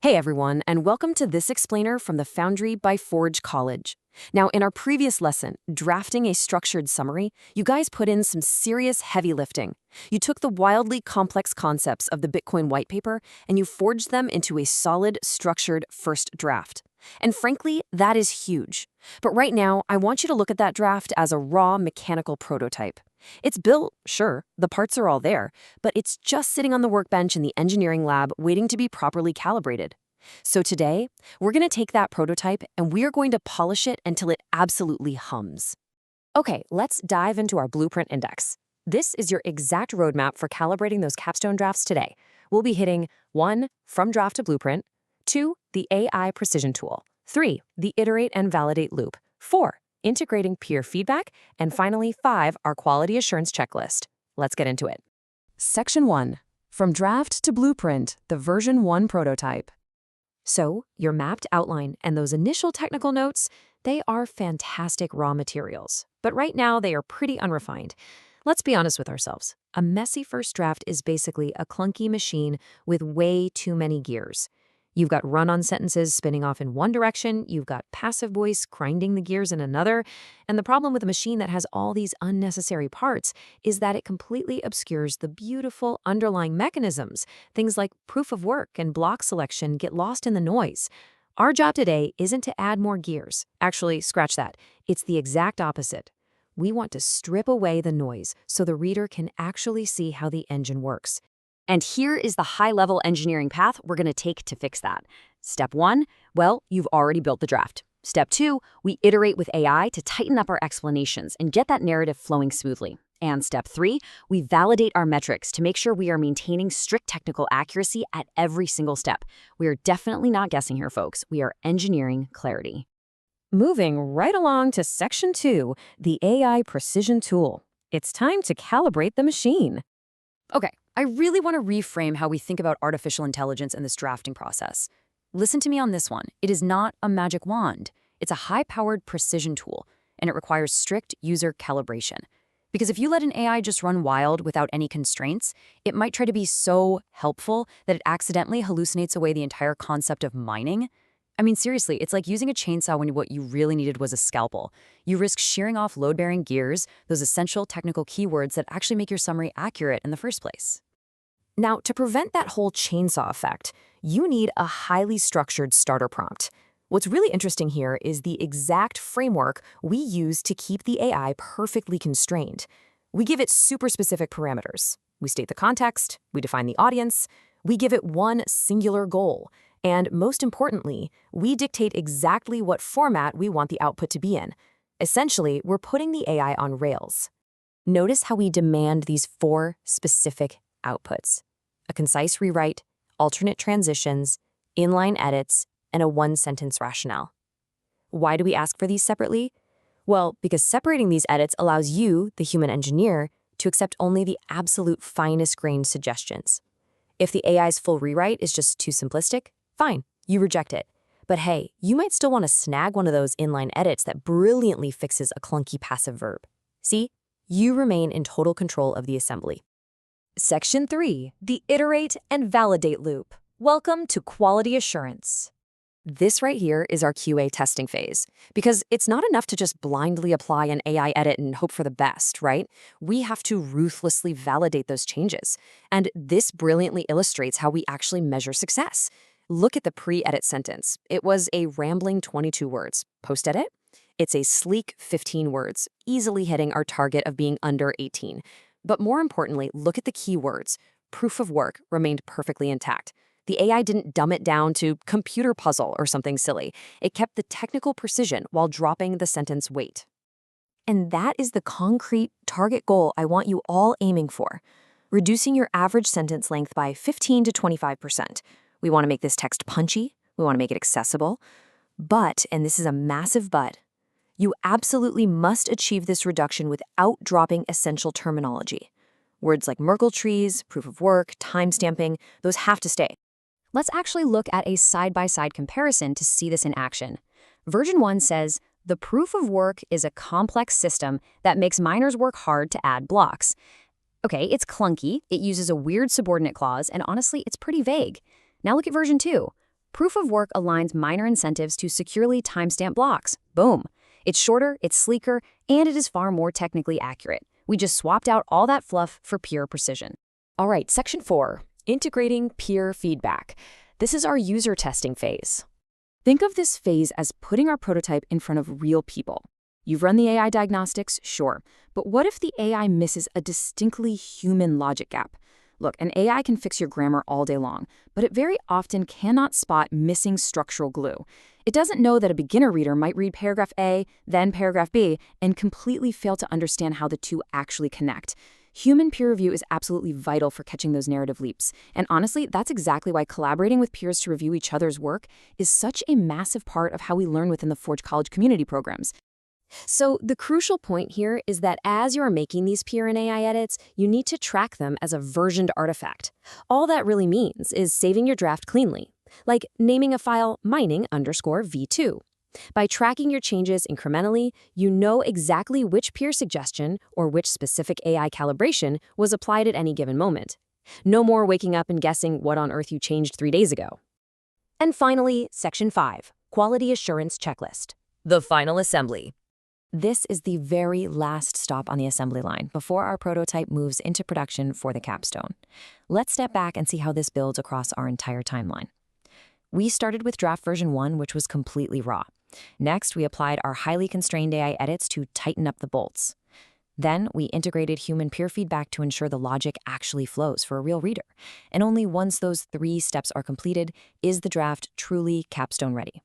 Hey everyone, and welcome to this explainer from the Foundry by Forge College. Now, in our previous lesson, drafting a structured summary, you guys put in some serious heavy lifting. You took the wildly complex concepts of the Bitcoin whitepaper and you forged them into a solid, structured first draft. And frankly, that is huge. But right now, I want you to look at that draft as a raw mechanical prototype. It's built, sure, the parts are all there, but it's just sitting on the workbench in the engineering lab waiting to be properly calibrated. So today, we're going to take that prototype and we are going to polish it until it absolutely hums. Okay, let's dive into our blueprint index. This is your exact roadmap for calibrating those capstone drafts today. We'll be hitting 1. From draft to blueprint, 2. The AI precision tool, 3. The iterate and validate loop, 4. Integrating peer feedback, and finally 5, our quality assurance checklist. Let's get into it. Section 1. From draft to blueprint, the version 1 prototype. So, your mapped outline and those initial technical notes, they are fantastic raw materials. But right now, they are pretty unrefined. Let's be honest with ourselves. A messy first draft is basically a clunky machine with way too many gears. You've got run-on sentences spinning off in one direction, you've got passive voice grinding the gears in another, and the problem with a machine that has all these unnecessary parts is that it completely obscures the beautiful underlying mechanisms. Things like proof of work and block selection get lost in the noise. Our job today isn't to add more gears. Actually, scratch that. It's the exact opposite. We want to strip away the noise so the reader can actually see how the engine works. And here is the high-level engineering path we're going to take to fix that. Step 1, well, you've already built the draft. Step 2, we iterate with AI to tighten up our explanations and get that narrative flowing smoothly. And step 3, we validate our metrics to make sure we are maintaining strict technical accuracy at every single step. We are definitely not guessing here, folks. We are engineering clarity. Moving right along to Section 2, the AI precision tool. It's time to calibrate the machine. Okay, I really want to reframe how we think about artificial intelligence in this drafting process. Listen to me on this one. It is not a magic wand. It's a high-powered precision tool, and it requires strict user calibration. Because if you let an AI just run wild without any constraints, it might try to be so helpful that it accidentally hallucinates away the entire concept of mining. I mean, seriously, it's like using a chainsaw when what you really needed was a scalpel. You risk shearing off load-bearing gears, those essential technical keywords that actually make your summary accurate in the first place. Now, to prevent that whole chainsaw effect, you need a highly structured starter prompt. What's really interesting here is the exact framework we use to keep the AI perfectly constrained. We give it super specific parameters. We state the context, we define the audience, we give it one singular goal. And most importantly, we dictate exactly what format we want the output to be in. Essentially, we're putting the AI on rails. Notice how we demand these 4 specific outputs: a concise rewrite, alternate transitions, inline edits, and a one-sentence rationale. Why do we ask for these separately? Well, because separating these edits allows you, the human engineer, to accept only the absolute finest-grained suggestions. If the AI's full rewrite is just too simplistic, fine, you reject it. But hey, you might still want to snag one of those inline edits that brilliantly fixes a clunky passive verb. See, you remain in total control of the assembly. Section 3, the iterate and validate loop. Welcome to quality assurance. This right here is our QA testing phase, because it's not enough to just blindly apply an AI edit and hope for the best, right? We have to ruthlessly validate those changes. And this brilliantly illustrates how we actually measure success. Look at the pre-edit sentence. It was a rambling 22 words. Post-edit? It's a sleek 15 words, easily hitting our target of being under 18. But more importantly, look at the key words. Proof of work remained perfectly intact. The AI didn't dumb it down to computer puzzle or something silly. It kept the technical precision while dropping the sentence weight. And that is the concrete target goal I want you all aiming for: reducing your average sentence length by 15 to 25%. We want to make this text punchy, we want to make it accessible, but, and this is a massive but, you absolutely must achieve this reduction without dropping essential terminology. Words like Merkle trees, proof of work, timestamping, those have to stay. Let's actually look at a side-by-side comparison to see this in action. Version 1 says, the proof of work is a complex system that makes miners work hard to add blocks. Okay, it's clunky, it uses a weird subordinate clause, and honestly, it's pretty vague. Now look at version 2. Proof of work aligns minor incentives to securely timestamp blocks. Boom. It's shorter, it's sleeker, and it is far more technically accurate. We just swapped out all that fluff for pure precision. All right, section 4, integrating peer feedback. This is our user testing phase. Think of this phase as putting our prototype in front of real people. You've run the AI diagnostics, sure, but what if the AI misses a distinctly human logic gap? Look, an AI can fix your grammar all day long, but it very often cannot spot missing structural glue. It doesn't know that a beginner reader might read paragraph A, then paragraph B, and completely fail to understand how the two actually connect. Human peer review is absolutely vital for catching those narrative leaps. And honestly, that's exactly why collaborating with peers to review each other's work is such a massive part of how we learn within the Forge College community programs. So the crucial point here is that as you're making these peer and AI edits, you need to track them as a versioned artifact. All that really means is saving your draft cleanly, like naming a file mining_v2. By tracking your changes incrementally, you know exactly which peer suggestion or which specific AI calibration was applied at any given moment. No more waking up and guessing what on earth you changed 3 days ago. And finally, section 5, quality assurance checklist. The final assembly. This is the very last stop on the assembly line before our prototype moves into production for the capstone. Let's step back and see how this builds across our entire timeline. We started with draft version 1, which was completely raw. Next, we applied our highly constrained AI edits to tighten up the bolts. Then, we integrated human peer feedback to ensure the logic actually flows for a real reader. And only once those 3 steps are completed is the draft truly capstone ready.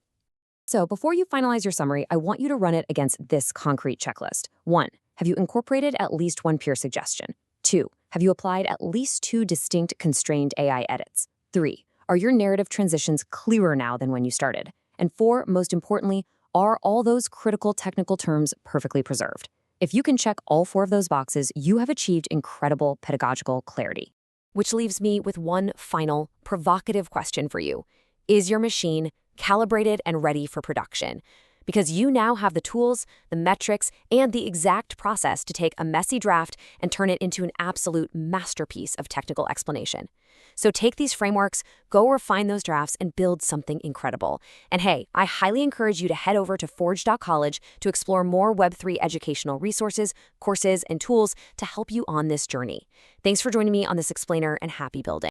So before you finalize your summary, I want you to run it against this concrete checklist. 1. Have you incorporated at least 1 peer suggestion? 2. Have you applied at least 2 distinct constrained AI edits? 3. Are your narrative transitions clearer now than when you started? And 4, most importantly, are all those critical technical terms perfectly preserved? If you can check all 4 of those boxes, you have achieved incredible pedagogical clarity. Which leaves me with one final, provocative question for you. Is your machine calibrated and ready for production? Because you now have the tools, the metrics, and the exact process to take a messy draft and turn it into an absolute masterpiece of technical explanation. So take these frameworks, go refine those drafts, and build something incredible. And hey, I highly encourage you to head over to forge.college to explore more Web3 educational resources, courses, and tools to help you on this journey. Thanks for joining me on this explainer, and happy building.